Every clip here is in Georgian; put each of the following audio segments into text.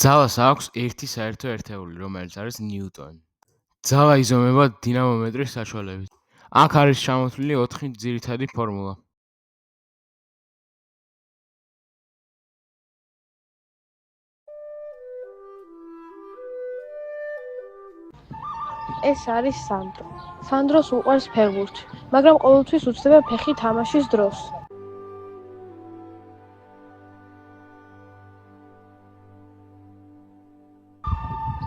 ძალას აქვს ერთი საერთო ერთეული, რომელიც არის ნიუტონი. ძალა იზომება დინამომეტრის საშუალებით. აქ არის ჩამოთვლილი 4 ძირითადი ფორმულა. ეს არის სანდრო. სანდროს უყვარს ფეხბურთი, მაგრამ ყოველთვის უცდება ფეხი თამაშის დროს.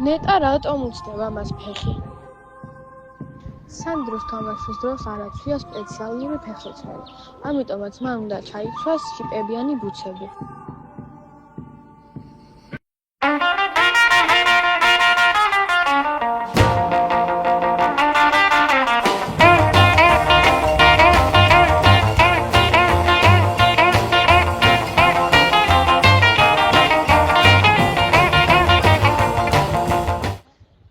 ნეტა რატომ უცდება მას ფეხი? სანდროს თამაშის დროს არ აცვია სპეციალური ფეხსაცმელი, ამიტომაც მან უნდა ჩაიცვას შიპებიანი ბუცები.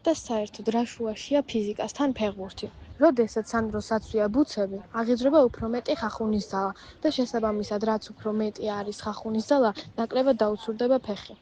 და საერთოდ რა შუაშია ფიზიკასთან ფეხბურთი? როდესაც სანდროს აცვია ბუცები, აღიძვრება უფრო მეტი ხახუნის ძალა და შესაბამისად, რაც უფრო მეტი არის ხახუნის ძალა, ნაკლებად დაუცურდება ფეხი.